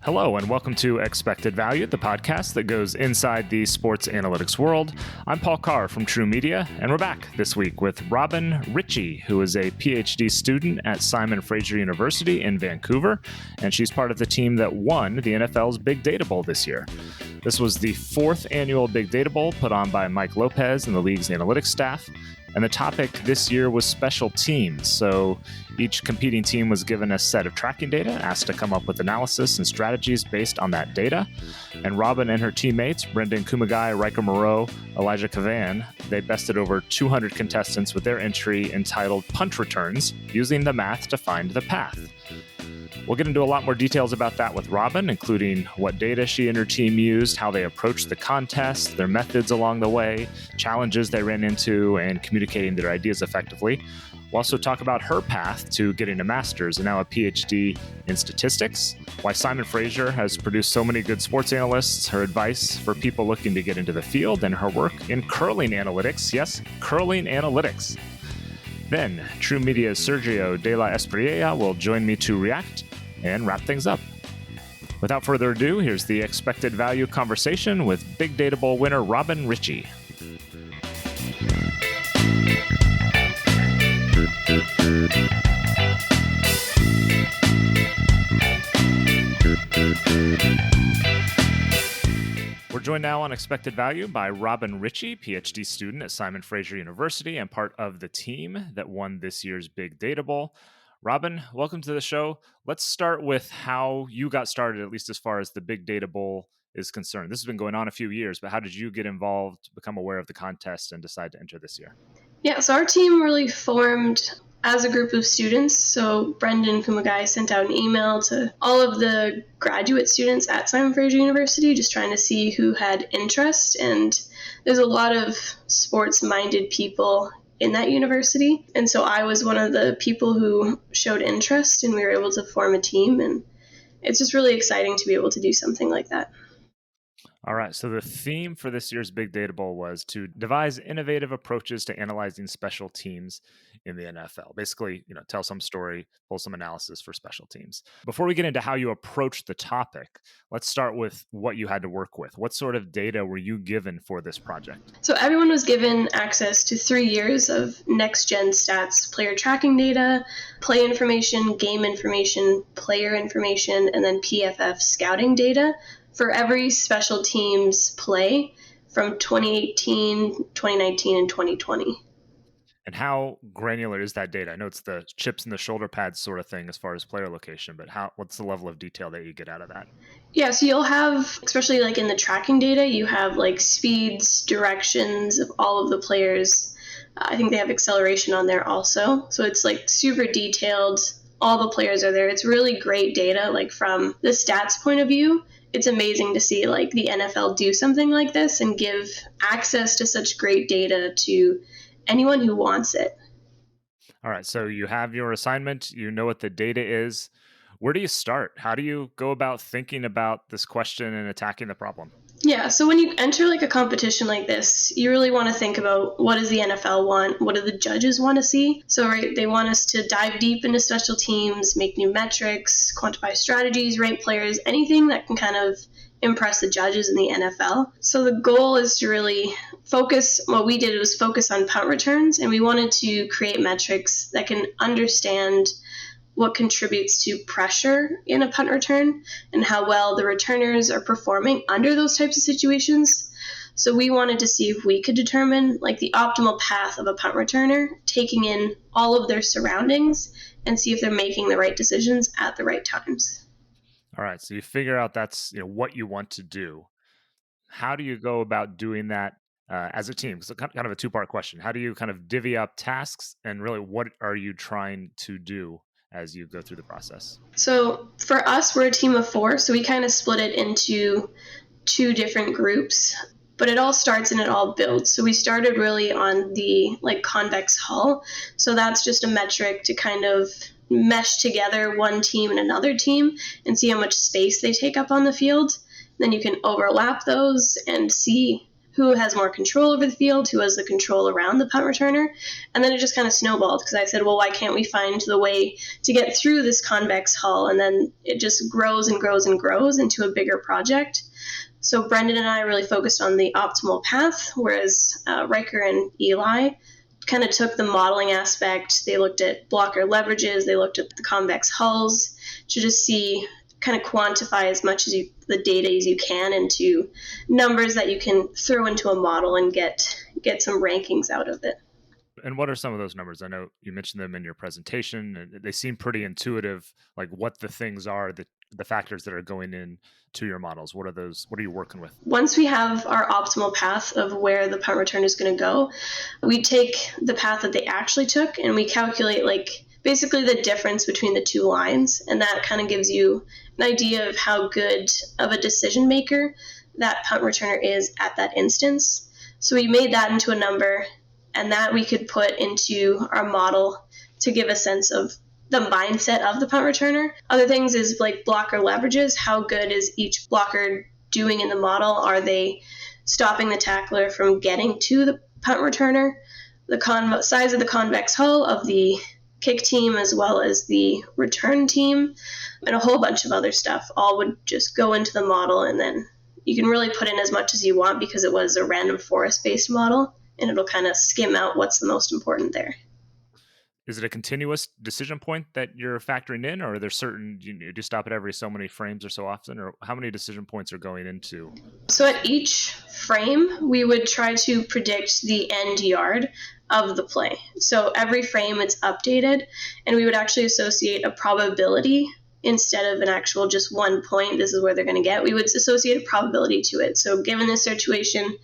Hello, and welcome to Expected Value, the podcast that goes inside the sports analytics world. I'm Paul Carr from True Media, and we're back this week with Robyn Ritchie, who is a PhD student at Simon Fraser University in Vancouver, and she's part of the team that won the NFL's Big Data Bowl this year. This was the fourth annual Big Data Bowl put on by Mike Lopez and the league's analytics staff. And the topic this year was special teams. So each competing team was given a set of tracking data, asked to come up with analysis and strategies based on that data. And Robyn and her teammates, Brendan Kumagai, Ryker Moreau, Elijah Cavan, they bested over 200 contestants with their entry entitled Punt Returns, using the math to find the path. We'll get into a lot more details about that with Robyn, including what data she and her team used, how they approached the contest, their methods along the way, challenges they ran into, and communicating their ideas effectively. We'll also talk about her path to getting a master's and now a PhD in statistics, why Simon Fraser has produced so many good sports analysts, her advice for people looking to get into the field, and her work in curling analytics. Yes, curling analytics. Then, True Media's Sergio de la Espriella will join me to react and wrap things up. Without further ado, here's the Expected Value conversation with Big Data Bowl winner Robyn Ritchie. We're joined now on Expected Value by Robyn Ritchie, PhD student at Simon Fraser University and part of the team that won this year's Big Data Bowl. Robyn, welcome to the show. Let's start with how you got started, at least as far as the Big Data Bowl is concerned. This has been going on a few years, but how did you get involved, become aware of the contest, and decide to enter this year? Yeah, so our team really formed as a group of students. So Brendan Kumagai sent out an email to all of the graduate students at Simon Fraser University, just trying to see who had interest. And there's a lot of sports-minded people in that university. And so I was one of the people who showed interest, and we were able to form a team. And it's just really exciting to be able to do something like that. All right. So the theme for this year's Big Data Bowl was to devise innovative approaches to analyzing special teams in the NFL. Basically, tell some story, pull some analysis for special teams. Before we get into how you approach the topic, let's start with what you had to work with. What sort of data were you given for this project? So everyone was given access to 3 years of next-gen stats, player tracking data, play information, game information, player information, and then PFF scouting data for every special teams play from 2018, 2019, and 2020. And how granular is that data? I know it's the chips and the shoulder pads sort of thing as far as player location, but what's the level of detail that you get out of that? Yeah, so you'll have, especially like in the tracking data, you have like speeds, directions of all of the players. I think they have acceleration on there also. So it's like super detailed. All the players are there. It's really great data, like from the stats point of view. It's amazing to see like the NFL do something like this and give access to such great data to anyone who wants it. All right. So you have your assignment, you know what the data is. Where do you start? How do you go about thinking about this question and attacking the problem? Yeah, so when you enter like a competition like this, you really want to think about what does the NFL want? What do the judges want to see? So right, they want us to dive deep into special teams, make new metrics, quantify strategies, rank players, anything that can kind of impress the judges in the NFL. So the goal is to really focus, what we did was focus on punt returns, and we wanted to create metrics that can understand what contributes to pressure in a punt return and how well the returners are performing under those types of situations. So we wanted to see if we could determine like the optimal path of a punt returner, taking in all of their surroundings and see if they're making the right decisions at the right times. All right. So you figure out that's what you want to do. How do you go about doing that as a team? So kind of a two-part question. How do you kind of divvy up tasks, and really what are you trying to do as you go through the process? So for us, we're a team of 4, so we kind of split it into 2 different groups, but it all starts and it all builds. So we started really on the convex hull. So that's just a metric to kind of mesh together one team and another team and see how much space they take up on the field. Then you can overlap those and see who has more control over the field, who has the control around the punt returner. And then it just kind of snowballed because I said, well, why can't we find the way to get through this convex hull? And then it just grows and grows and grows into a bigger project. So Brendan and I really focused on the optimal path, whereas Ryker and Eli kind of took the modeling aspect. They looked at blocker leverages, they looked at the convex hulls to just see, kind of quantify as much as the data as you can into numbers that you can throw into a model and get some rankings out of it. And what are some of those numbers? I know you mentioned them in your presentation, and they seem pretty intuitive, like what the things are, the factors that are going in to your models. What are those? What are you working with? Once we have our optimal path of where the punt return is going to go, we take the path that they actually took and we calculate basically the difference between the two lines. And that kind of gives you an idea of how good of a decision maker that punt returner is at that instance. So we made that into a number, and that we could put into our model to give a sense of the mindset of the punt returner. Other things is like blocker leverages. How good is each blocker doing in the model? Are they stopping the tackler from getting to the punt returner? The size of the convex hull of the kick team as well as the return team, and a whole bunch of other stuff all would just go into the model, and then you can really put in as much as you want because it was a random forest-based model, and it'll kind of skim out what's the most important there. Is it a continuous decision point that you're factoring in, or are there certain, do you stop at every so many frames or so often, or how many decision points are going into? So at each frame, we would try to predict the end yard of the play. So every frame it's updated, and we would actually associate a probability instead of an actual just 1 point, this is where they're going to get. We would associate a probability to it. So given this situation,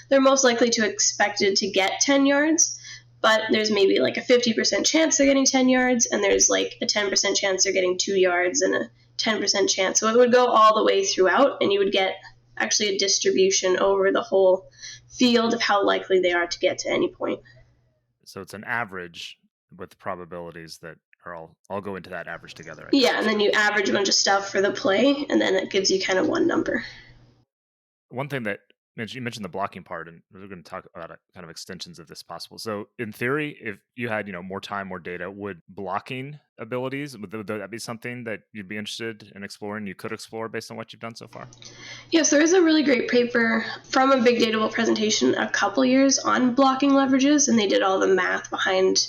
they're most likely to expected to get 10 yards. But there's maybe a 50% chance they're getting 10 yards, and there's a 10% chance they're getting 2 yards and a 10% chance. So it would go all the way throughout, and you would get actually a distribution over the whole field of how likely they are to get to any point. So it's an average with probabilities that are all go into that average together. Yeah, and then you average a bunch of stuff for the play, and then it gives you kind of one number. One thing that you mentioned the blocking part, and we're going to talk about kind of extensions of this possible. So in theory, if you had, more time, more data, would blocking abilities, would that be something that you'd be interested in exploring, you could explore based on what you've done so far? Yes, there is a really great paper from a Big Data presentation a couple years on blocking leverages, and they did all the math behind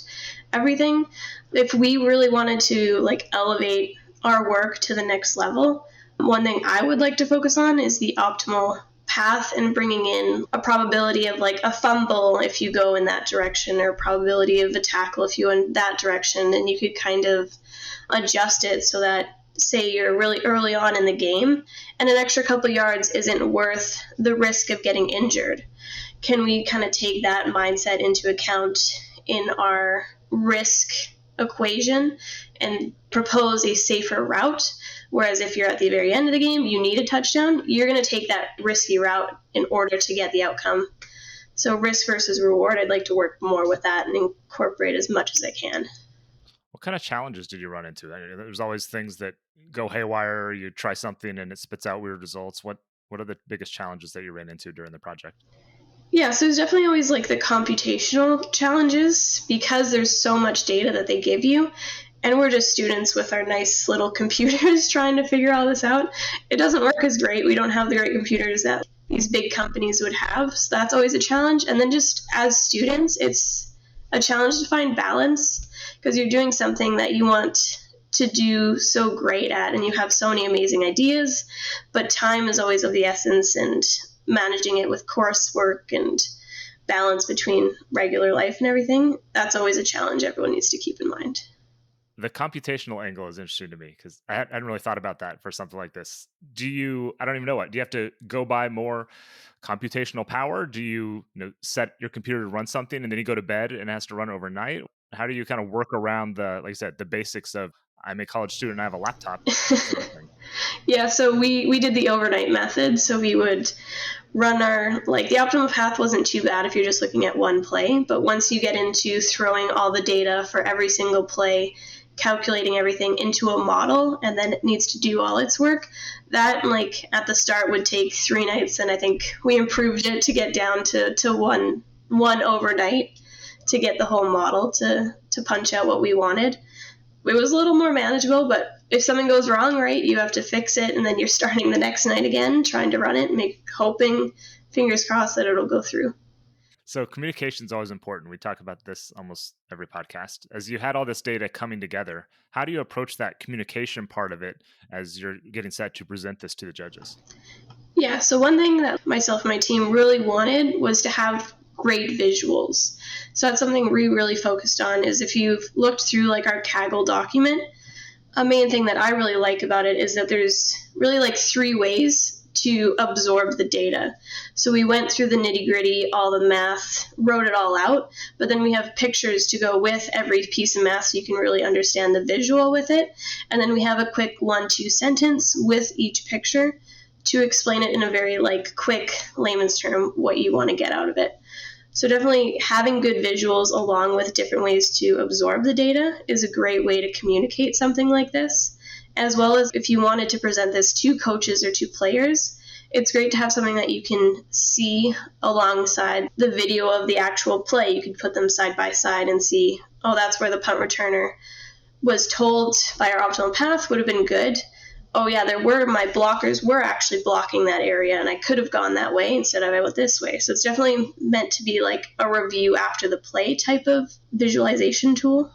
everything. If we really wanted to elevate our work to the next level, one thing I would like to focus on is the optimal path and bringing in a probability of a fumble if you go in that direction, or probability of a tackle if you go in that direction, and you could kind of adjust it so that, say you're really early on in the game and an extra couple yards isn't worth the risk of getting injured. Can we kind of take that mindset into account in our risk equation and propose a safer route? Whereas if you're at the very end of the game, you need a touchdown, you're going to take that risky route in order to get the outcome. So risk versus reward, I'd like to work more with that and incorporate as much as I can. What kind of challenges did you run into? There's always things that go haywire, or you try something and it spits out weird results. What are the biggest challenges that you ran into during the project? Yeah, so there's definitely always the computational challenges because there's so much data that they give you. And we're just students with our nice little computers trying to figure all this out. It doesn't work as great. We don't have the great computers that these big companies would have. So that's always a challenge. And then just as students, it's a challenge to find balance because you're doing something that you want to do so great at, and you have so many amazing ideas, but time is always of the essence, and managing it with coursework and balance between regular life and everything, that's always a challenge everyone needs to keep in mind. The computational angle is interesting to me because I hadn't really thought about that for something like this. Do you have to go buy more computational power? Do you, set your computer to run something and then you go to bed and it has to run overnight? How do you kind of work around the basics of, I'm a college student and I have a laptop sort of thing? Yeah, so we did the overnight method. So we would run our, the optimal path wasn't too bad if you're just looking at one play. But once you get into throwing all the data for every single play, calculating everything into a model and then it needs to do all its work. That, like, at the start would take 3 nights, and I think we improved it to get down to one overnight to get the whole model to punch out what we wanted. It was a little more manageable, but if something goes wrong, right, you have to fix it, and then you're starting the next night again, trying to run it, hoping, fingers crossed, that it'll go through. So communication is always important. We talk about this almost every podcast. As you had all this data coming together, how do you approach that communication part of it as you're getting set to present this to the judges? Yeah, so one thing that myself and my team really wanted was to have great visuals. So that's something we really focused on. Is if you've looked through like our Kaggle document, a main thing that I really like about it is that there's really like 3 ways to absorb the data. So we went through the nitty-gritty, all the math, wrote it all out, but then we have pictures to go with every piece of math so you can really understand the visual with it. And then we have a quick 1-2 sentence with each picture to explain it in a very like quick layman's term what you want to get out of it. So definitely having good visuals along with different ways to absorb the data is a great way to communicate something like this. As well as if you wanted to present this to coaches or to players, it's great to have something that you can see alongside the video of the actual play. You could put them side by side and see, oh, that's where the punt returner was told by our optimal path would have been good. Oh yeah, my blockers were actually blocking that area and I could have gone that way instead of I went this way. So it's definitely meant to be like a review after the play type of visualization tool.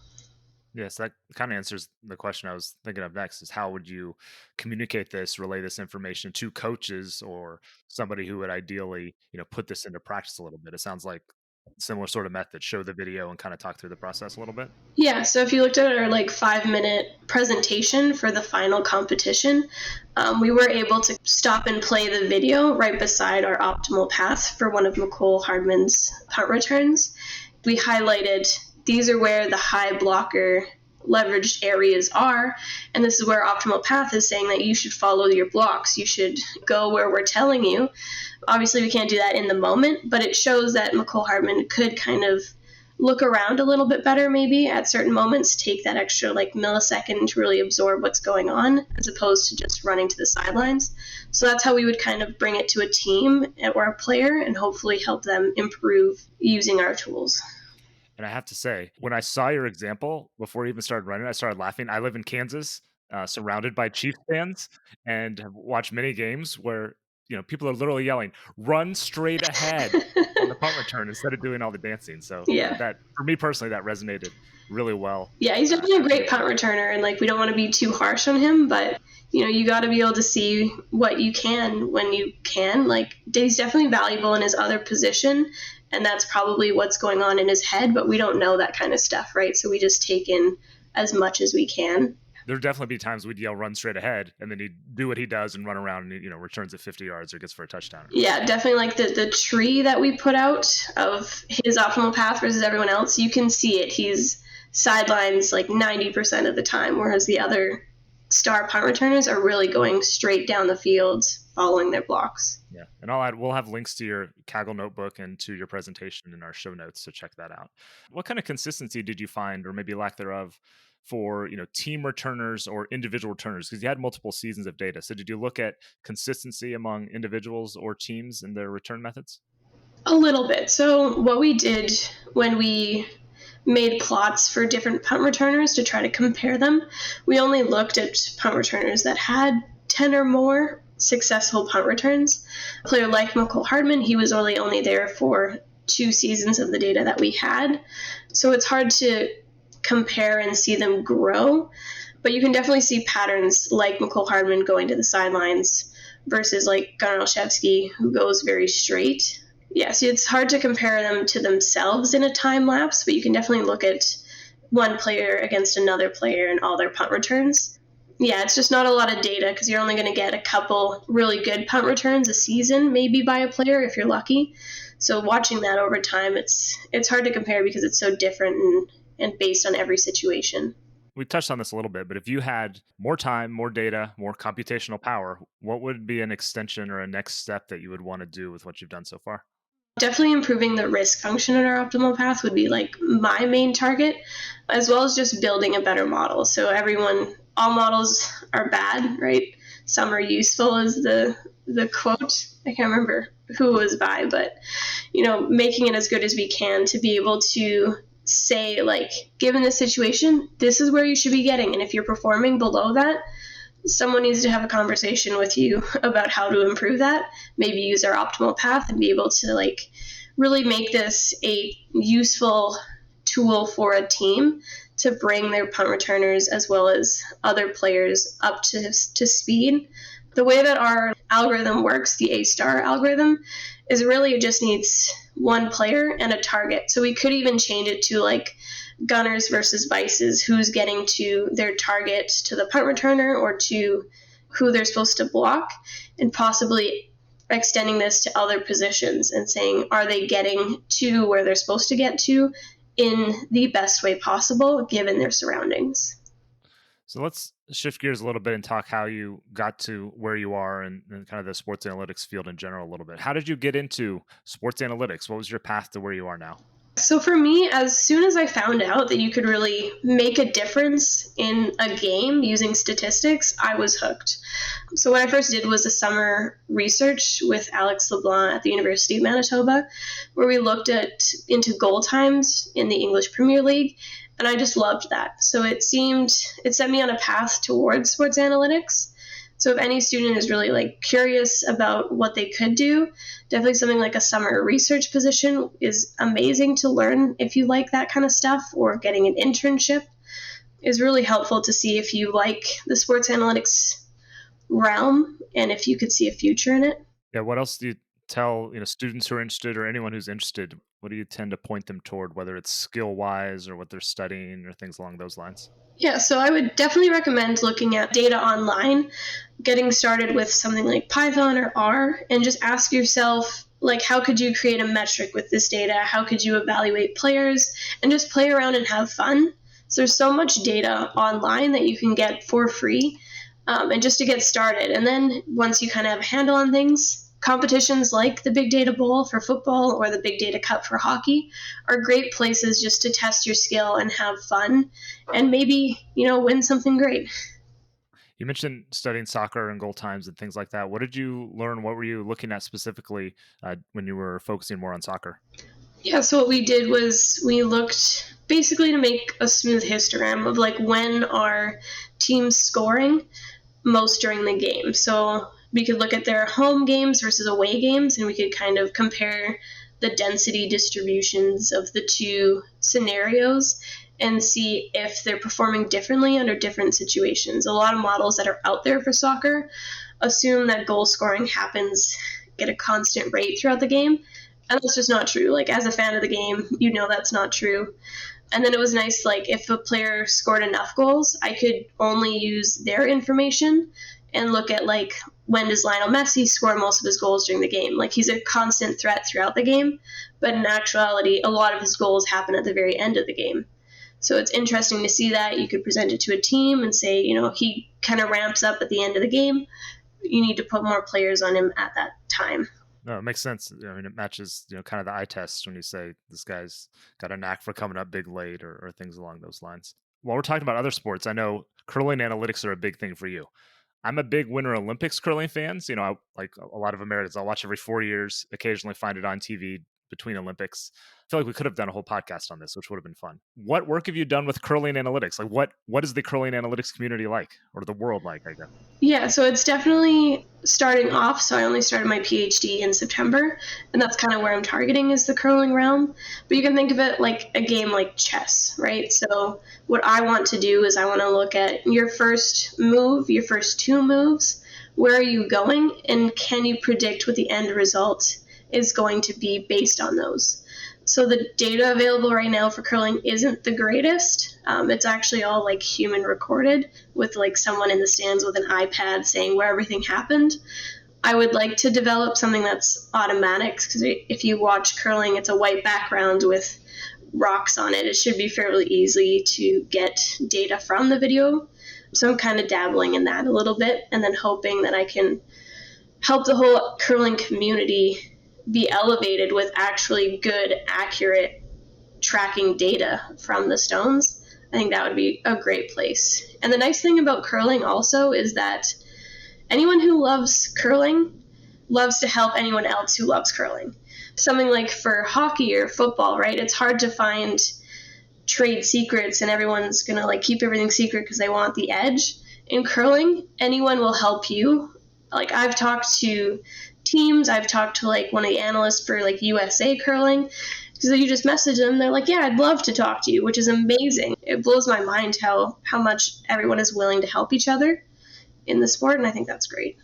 Yes, that kind of answers the question I was thinking of next is how would you communicate this, relay this information to coaches or somebody who would ideally, put this into practice a little bit? It sounds like similar sort of method, show the video and kind of talk through the process a little bit. Yeah, so if you looked at our like 5-minute presentation for the final competition, we were able to stop and play the video right beside our optimal path for one of McCole Hardman's punt returns. We highlighted these are where the high blocker leveraged areas are, and this is where optimal path is saying that you should follow your blocks. You should go where we're telling you. Obviously, we can't do that in the moment, but it shows that McCole Hardman could kind of look around a little bit better maybe at certain moments, take that extra like millisecond to really absorb what's going on as opposed to just running to the sidelines. So that's how we would kind of bring it to a team or a player and hopefully help them improve using our tools. And I have to say, when I saw your example before you even started running, I started laughing. I live in Kansas, surrounded by Chiefs fans, and have watched many games where people are literally yelling, "Run straight ahead" on the punt return instead of doing all the dancing. So yeah, that for me personally, that resonated really well. Yeah, he's definitely a great punt returner, and like we don't want to be too harsh on him, but you got to be able to see what you can when you can. Like he's definitely valuable in his other position. And that's probably what's going on in his head, but we don't know that kind of stuff, right? So we just take in as much as we can. There'd definitely be times we'd yell "run straight ahead," and then he'd do what he does and run around and returns at 50 yards or gets for a touchdown. Yeah, definitely like the tree that we put out of his optimal path versus everyone else, you can see it. He's sidelines like 90% of the time, whereas the other star punt returners are really going straight down the field following their blocks. Yeah. And we'll have links to your Kaggle notebook and to your presentation in our show notes, so check that out. What kind of consistency did you find, or maybe lack thereof, for team returners or individual returners? Because you had multiple seasons of data. So did you look at consistency among individuals or teams in their return methods? A little bit. So what we did when we made plots for different punt returners to try to compare them, we only looked at punt returners that had 10 or more successful punt returns. A player like McCole Hardman, he was only there for 2 seasons of the data that we had. So it's hard to compare and see them grow, but you can definitely see patterns like McCole Hardman going to the sidelines versus like Gunnar Olszewski, who goes very straight. Yeah, so it's hard to compare them to themselves in a time lapse, but you can definitely look at one player against another player and all their punt returns. Yeah, it's just not a lot of data because you're only going to get a couple really good punt returns a season, maybe by a player if you're lucky. So watching that over time, it's hard to compare because it's so different and based on every situation. We touched on this a little bit, but if you had more time, more data, more computational power, what would be an extension or a next step that you would want to do with what you've done so far? Definitely improving the risk function in our optimal path would be like my main target, as well as just building a better model. So all models are bad, right? Some are useful is the quote. I can't remember who it was by, but making it as good as we can to be able to say, like, given this situation, this is where you should be getting. And if you're performing below that, someone needs to have a conversation with you about how to improve that, maybe use our optimal path and be able to like really make this a useful tool for a team to bring their punt returners as well as other players up to speed. The way that our algorithm works, the A-star algorithm, is really it just needs one player and a target. So we could even change it to like gunners versus vices, who's getting to their target to the punt returner or to who they're supposed to block, and possibly extending this to other positions and saying, are they getting to where they're supposed to get to in the best way possible given their surroundings. So let's shift gears a little bit and talk how you got to where you are and kind of the sports analytics field in general a little bit. How did you get into sports analytics? What was your path to where you are now? So for me, as soon as I found out that you could really make a difference in a game using statistics, I was hooked. So what I first did was a summer research with Alex LeBlanc at the University of Manitoba, where we looked into goal times in the English Premier League, and I just loved that. So it set me on a path towards sports analytics. So if any student is really like curious about what they could do, definitely something like a summer research position is amazing to learn if you like that kind of stuff, or getting an internship is really helpful to see if you like the sports analytics realm and if you could see a future in it. Yeah, what else do you tell students who are interested, or anyone who's interested? What do you tend to point them toward, whether it's skill-wise or what they're studying or things along those lines? Yeah, so I would definitely recommend looking at data online, getting started with something like Python or R, and just ask yourself, like, how could you create a metric with this data? How could you evaluate players? And just play around and have fun. So there's so much data online that you can get for free, and just to get started. And then once you kind of have a handle on things, competitions like the Big Data Bowl for football or the Big Data Cup for hockey are great places just to test your skill and have fun and maybe, win something great. You mentioned studying soccer and goal times and things like that. What did you learn? What were you looking at specifically when you were focusing more on soccer? Yeah, so what we did was we looked basically to make a smooth histogram of like when are teams scoring most during the game. So we could look at their home games versus away games, and we could kind of compare the density distributions of the two scenarios and see if they're performing differently under different situations. A lot of models that are out there for soccer assume that goal scoring happens at a constant rate throughout the game, and that's just not true. Like, as a fan of the game, that's not true. And then it was nice, like, if a player scored enough goals, I could only use their information and look at, like, when does Lionel Messi score most of his goals during the game? Like, he's a constant threat throughout the game, but in actuality, a lot of his goals happen at the very end of the game. So it's interesting to see that. You could present it to a team and say, he kind of ramps up at the end of the game. You need to put more players on him at that time. No, it makes sense. It matches, kind of the eye test when you say this guy's got a knack for coming up big late or things along those lines. While we're talking about other sports, I know curling analytics are a big thing for you. I'm a big Winter Olympics curling fan. I, like a lot of Americans, I'll watch every 4 years, occasionally find it on TV between Olympics. I feel like we could have done a whole podcast on this, which would have been fun. What work have you done with curling analytics? Like what is the curling analytics community like, or the world like, I guess? Yeah, so it's definitely starting off. So I only started my PhD in September, and that's kind of where I'm targeting is the curling realm. But you can think of it like a game like chess, right? So what I want to do is I want to look at your first move, your first two moves, where are you going, and can you predict what the end result is going to be based on those. So the data available right now for curling isn't the greatest. It's actually all like human recorded with like someone in the stands with an iPad saying where everything happened. I would like to develop something that's automatic, because if you watch curling, it's a white background with rocks on it. It should be fairly easy to get data from the video. So I'm kind of dabbling in that a little bit, and then hoping that I can help the whole curling community be elevated with actually good, accurate tracking data from the stones, I think that would be a great place. And the nice thing about curling also is that anyone who loves curling loves to help anyone else who loves curling. Something like for hockey or football, right? It's hard to find trade secrets and everyone's going to like keep everything secret because they want the edge. In curling, anyone will help you. Like I've talked to teams, I've talked to like one of the analysts for like USA curling. So you just message them, they're like, yeah, I'd love to talk to you, which is amazing. It blows my mind how much everyone is willing to help each other in the sport, and I think that's great.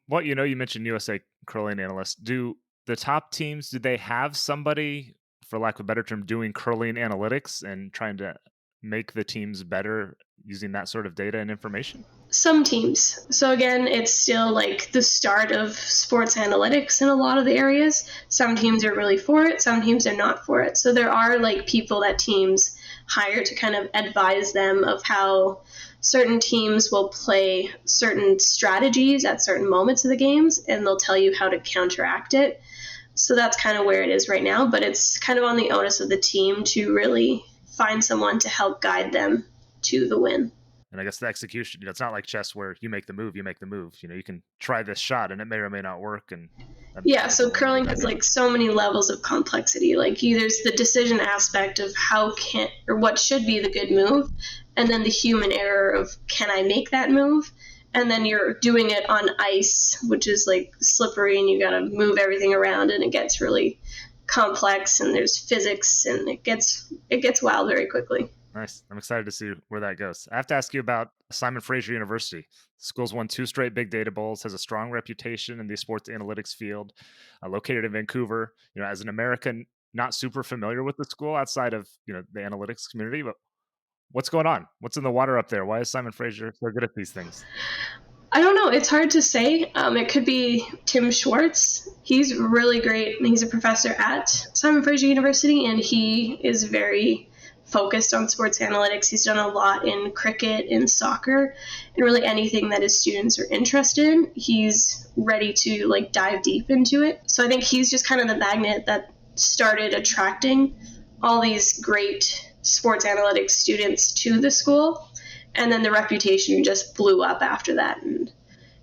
Well, you mentioned USA curling analysts. Do the top teams, do they have somebody, for lack of a better term, doing curling analytics and trying to make the teams better using that sort of data and information? Some teams. So again, it's still like the start of sports analytics in a lot of the areas. Some teams are really for it, some teams are not for it. So there are like people that teams hire to kind of advise them of how certain teams will play certain strategies at certain moments of the games, and they'll tell you how to counteract it. So that's kind of where it is right now, but it's kind of on the onus of the team to really find someone to help guide them to the win. And I guess the execution, it's not like chess where you make the move. You can try this shot and it may or may not work. And yeah, so curling has like so many levels of complexity. Like there's the decision aspect of what should be the good move, and then the human error of can I make that move? And then you're doing it on ice, which is like slippery, and you got to move everything around, and it gets really complex, and there's physics, and it gets wild very quickly. Nice. I'm excited to see where that goes. I have to ask you about Simon Fraser University. The school's won 2 straight big data bowls, has a strong reputation in the sports analytics field, located in Vancouver. As an American, not super familiar with the school outside of, the analytics community, but what's going on? What's in the water up there? Why is Simon Fraser so good at these things? I don't know. It's hard to say. It could be Tim Schwartz. He's really great. He's a professor at Simon Fraser University, and he is very focused on sports analytics. He's done a lot in cricket, in soccer, and really anything that his students are interested in. He's ready to dive deep into it. So I think he's just kind of the magnet that started attracting all these great sports analytics students to the school. And then the reputation just blew up after that. And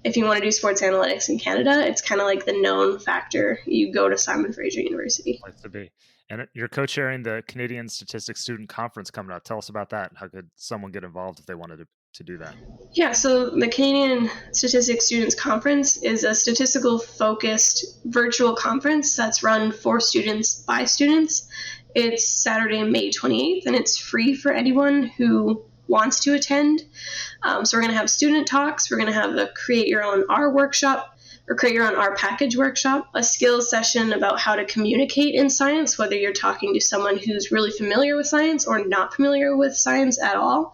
if you want to do sports analytics in Canada, it's kind of like the known factor. You go to Simon Fraser University. Place to be. And you're co-chairing the Canadian Statistics Student Conference coming up. Tell us about that. How could someone get involved if they wanted to do that? Yeah, so the Canadian Statistics Students Conference is a statistical-focused virtual conference that's run for students by students. It's Saturday, May 28th, and it's free for anyone who wants to attend. So we're going to have student talks. We're going to have a Create Your Own R workshop, or Create Your Own R package workshop, a skills session about how to communicate in science, whether you're talking to someone who's really familiar with science or not familiar with science at all.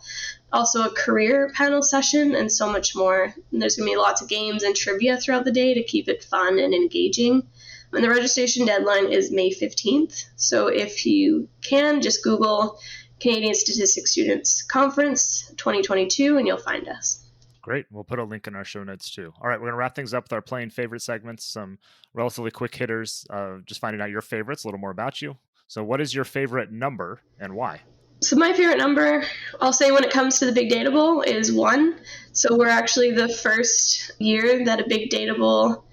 Also a career panel session, and so much more. And there's going to be lots of games and trivia throughout the day to keep it fun and engaging. And the registration deadline is May 15th. So if you can, just Google Canadian Statistics Students Conference 2022 and you'll find us. Great. We'll put a link in our show notes too. All right, we're going to wrap things up with our playing favorite segments, some relatively quick hitters, just finding out your favorites, a little more about you. So what is your favorite number and why? So my favorite number, I'll say when it comes to the Big Data Bowl, is 1. So we're actually the first year that a Big Data Bowl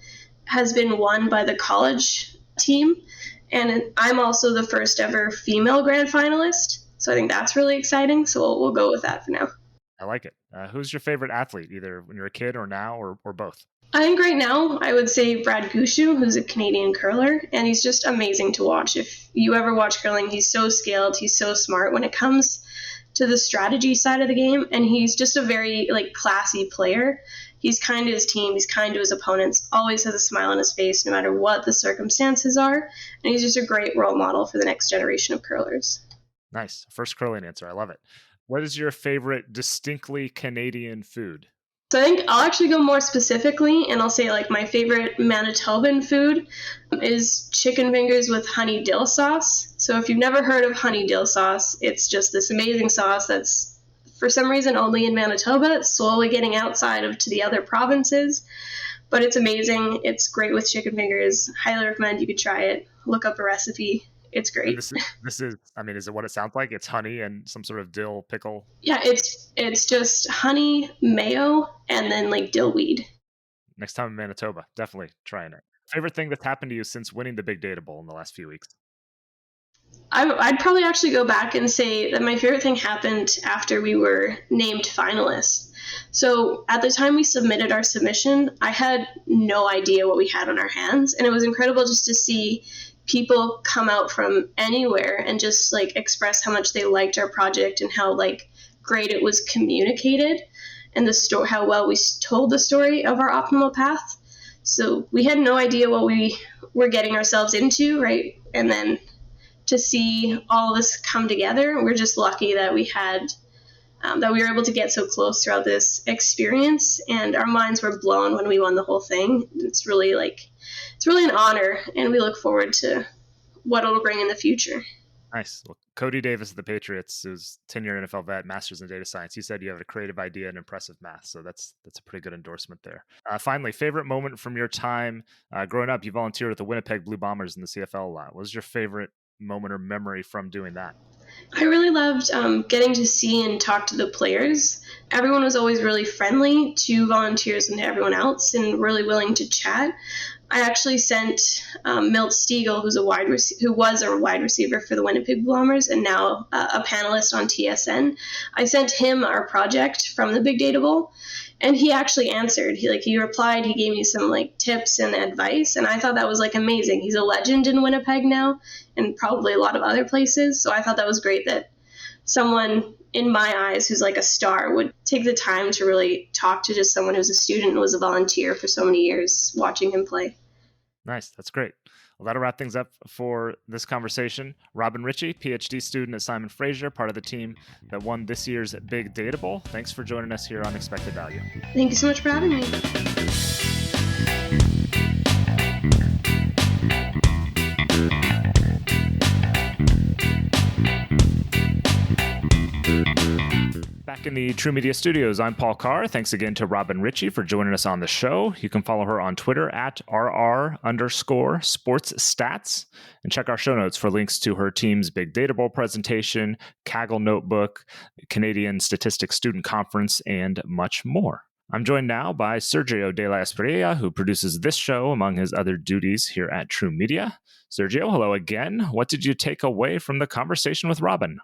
has been won by the college team. And I'm also the first ever female grand finalist. So I think that's really exciting. So we'll go with that for now. I like it. Who's your favorite athlete, either when you're a kid or now or both? I think right now I would say Brad Gushu, who's a Canadian curler, and he's just amazing to watch. If you ever watch curling, he's so skilled, he's so smart when it comes to the strategy side of the game, and he's just a very classy player. He's kind to his team, he's kind to his opponents, always has a smile on his face no matter what the circumstances are, and he's just a great role model for the next generation of curlers. Nice. First curling answer. I love it. What is your favorite distinctly Canadian food? So I think I'll actually go more specifically, and I'll say my favorite Manitoban food is chicken fingers with honey dill sauce. So if you've never heard of honey dill sauce, it's just this amazing sauce that's for some reason only in Manitoba. It's slowly getting outside to the other provinces. But it's amazing. It's great with chicken fingers. Highly recommend you could try it. Look up a recipe. It's And great. this is, I mean, is it what it sounds like? It's honey and some sort of dill pickle. Yeah, it's just honey, mayo, and then like dill weed. Next time in Manitoba, definitely trying it. Favorite thing that's happened to you since winning the Big Data Bowl in the last few weeks? I'd probably actually go back and say that my favorite thing happened after we were named finalists. So at the time we submitted our submission, I had no idea what we had on our hands. And it was incredible just to see people come out from anywhere and just like express how much they liked our project and how like great it was communicated and the story, how well we told the story of our optimal path. So we had no idea what we were getting ourselves into, right? And then to see all of this come together, we're just lucky that we had that we were able to get so close throughout this experience, and our minds were blown when we won the whole thing. It's really an honor, and we look forward to what it'll bring in the future. Nice. Well, Cody Davis of the Patriots, who's 10-year NFL vet, master's in data science. He said you have a creative idea and impressive math. So that's a pretty good endorsement there. Finally, favorite moment from your time growing up? You volunteered with the Winnipeg Blue Bombers in the CFL a lot. What was your favorite moment or memory from doing that? I really loved getting to see and talk to the players. Everyone was always really friendly to volunteers and to everyone else and really willing to chat. I actually sent Milt Stiegel, who was a wide receiver for the Winnipeg Bombers and now a panelist on TSN. I sent him our project from the Big Data Bowl, and he actually answered. He replied. He gave me some like tips and advice, and I thought that was like amazing. He's a legend in Winnipeg now, and probably a lot of other places. So I thought that was great that someone in my eyes who's like a star would take the time to really talk to just someone who's a student and was a volunteer for so many years watching him play. Nice. That's great. Well, that'll wrap things up for this conversation. Robyn Ritchie, PhD student at Simon Fraser, part of the team that won this year's Big Data Bowl. Thanks for joining us here on Expected Value. Thank you so much for having me. Back in the True Media studios, I'm Paul Carr. Thanks again to Robyn Ritchie for joining us on the show. You can follow her on Twitter at @RR_sportsstats and check our show notes for links to her team's Big Data Bowl presentation, Kaggle Notebook, Canadian Statistics Student Conference, and much more. I'm joined now by Sergio de la Espriella, who produces this show among his other duties here at True Media. Sergio, hello again. What did you take away from the conversation with Robyn?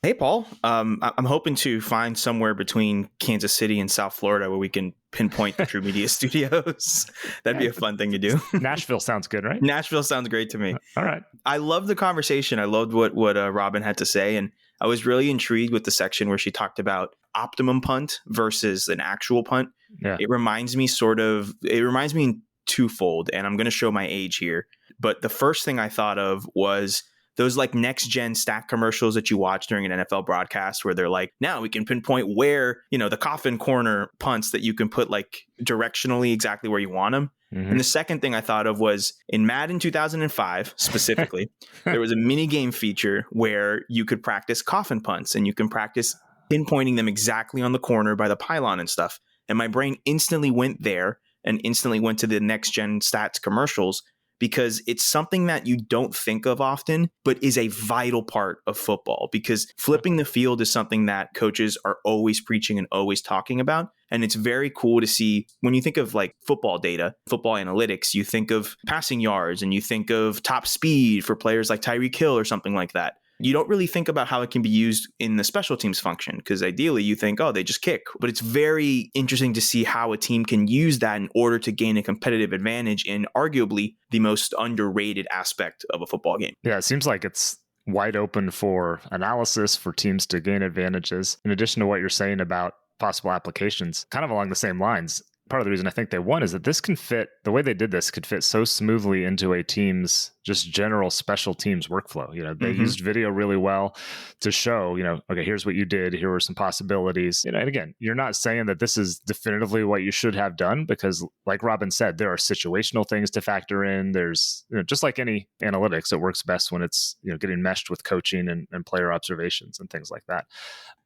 Hey, Paul. I'm hoping to find somewhere between Kansas City and South Florida where we can pinpoint the True Media studios. That'd be a fun thing to do. Nashville sounds good, right? Nashville sounds great to me. All right. I loved the conversation. I loved what Robyn had to say. And I was really intrigued with the section where she talked about optimum punt versus an actual punt. Yeah. It reminds me in twofold, and I'm going to show my age here. But the first thing I thought of was those like next gen stat commercials that you watch during an NFL broadcast where they're like, now we can pinpoint where, the coffin corner punts that you can put like directionally exactly where you want them. Mm-hmm. And the second thing I thought of was in Madden 2005, specifically, there was a mini game feature where you could practice coffin punts and you can practice pinpointing them exactly on the corner by the pylon and stuff. And my brain instantly went there and instantly went to the next gen stats commercials, because it's something that you don't think of often, but is a vital part of football, because flipping the field is something that coaches are always preaching and always talking about. And it's very cool to see when you think of like football data, football analytics, you think of passing yards and you think of top speed for players like Tyreek Hill or something like that. You don't really think about how it can be used in the special teams function, because ideally you think, oh, they just kick. But it's very interesting to see how a team can use that in order to gain a competitive advantage in arguably the most underrated aspect of a football game. Yeah, it seems like it's wide open for analysis for teams to gain advantages. In addition to what you're saying about possible applications, kind of along the same lines. Part of the reason I think they won is that the way they did this could fit so smoothly into a team's just general special teams workflow. They used video really well to show, okay, here's what you did. Here were some possibilities. And again, you're not saying that this is definitively what you should have done, because like Robyn said, there are situational things to factor in. There's, just like any analytics, it works best when it's, getting meshed with coaching and player observations and things like that.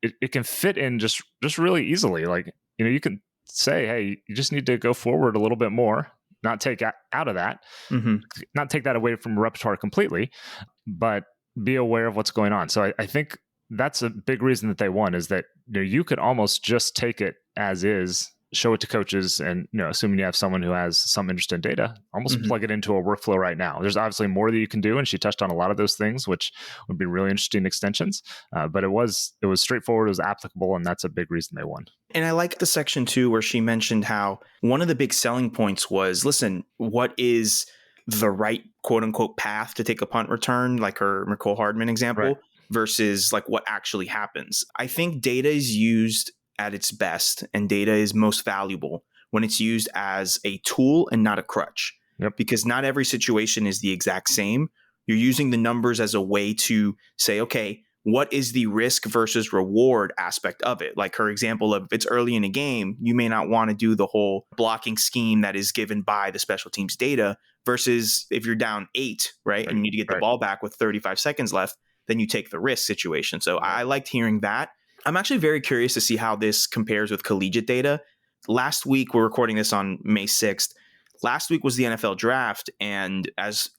It can fit in just really easily. Like, you can say, hey, you just need to go forward a little bit more, not take out of that, not take that away from repertoire completely, but be aware of what's going on. So I think that's a big reason that they won, is that you could almost just take it as is, show it to coaches, and assuming you have someone who has some interest in data, almost plug it into a workflow right now. There's obviously more that you can do, and she touched on a lot of those things, which would be really interesting extensions. But it was straightforward, it was applicable, and that's a big reason they won. And I like the section too, where she mentioned how one of the big selling points was, listen, what is the right quote unquote path to take a punt return, like her Nicole Hardman example, right, versus like what actually happens. I think data is used at its best, and data is most valuable when it's used as a tool and not a crutch. Yep. Because not every situation is the exact same. You're using the numbers as a way to say, okay, what is the risk versus reward aspect of it? Like her example of, if it's early in a game, you may not want to do the whole blocking scheme that is given by the special teams data, versus if you're down 8, right? And you need to get the ball back with 35 seconds left, then you take the risk situation. So I liked hearing that. I'm actually very curious to see how this compares with collegiate data. Last week, we're recording this on May 6th. Last week was the NFL draft, and as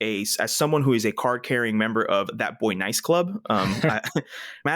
someone who is a card-carrying member of That Boy Nice Club, Matt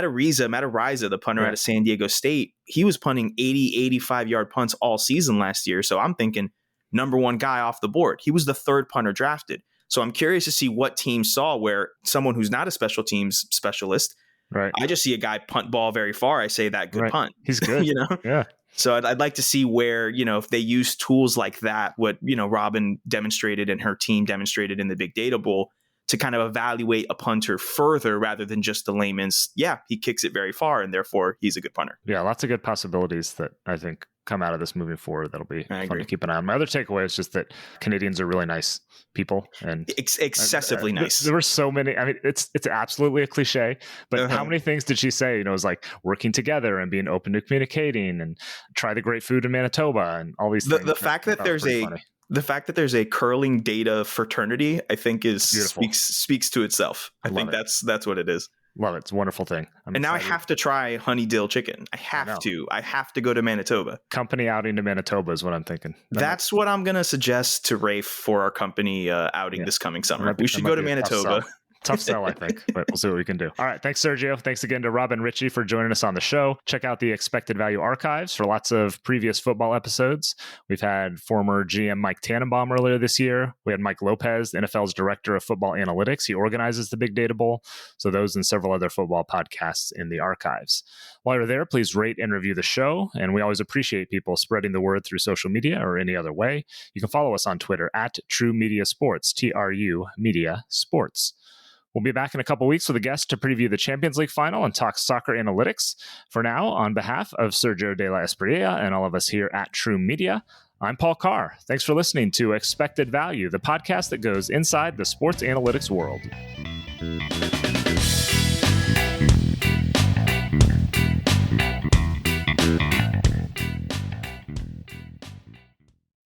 Ariza, the punter out of San Diego State, he was punting 80, 85-yard punts all season last year. So I'm thinking number one guy off the board. He was the third punter drafted. So I'm curious to see what teams saw where someone who's not a special teams specialist, right? I just see a guy punt ball very far. I say that good punt. He's good. Yeah. So I'd like to see where, if they use tools like that, what, Robyn demonstrated and her team demonstrated in the Big Data Bowl, to kind of evaluate a punter further rather than just the layman's, he kicks it very far and therefore he's a good punter. Yeah, lots of good possibilities that I think come out of this moving forward. That'll be fun to keep an eye on. My other takeaway is just that Canadians are really nice people, and excessively nice. There were so many. I mean, it's absolutely a cliche, but how many things did she say? It was like working together and being open to communicating and try the great food in Manitoba and all these things. The fact that there's a curling data fraternity, I think speaks to itself. I think that's what it is. Love it. It's a wonderful thing. And now I have to try honey dill chicken. I have to go to Manitoba. Company outing to Manitoba is what I'm thinking. That's what I'm going to suggest to Rafe for our company outing this coming summer. We should go to Manitoba. Tough sell, I think, but we'll see what we can do. All right. Thanks, Sergio. Thanks again to Robyn Ritchie for joining us on the show. Check out the Expected Value archives for lots of previous football episodes. We've had former GM Mike Tannenbaum earlier this year. We had Mike Lopez, the NFL's Director of Football Analytics. He organizes the Big Data Bowl. So those and several other football podcasts in the archives. While you're there, please rate and review the show. And we always appreciate people spreading the word through social media or any other way. You can follow us on Twitter at True Media Sports, TRU Media Sports. We'll be back in a couple weeks with a guest to preview the Champions League final and talk soccer analytics. For now, on behalf of Sergio de la Espriella and all of us here at True Media, I'm Paul Carr. Thanks for listening to Expected Value, the podcast that goes inside the sports analytics world.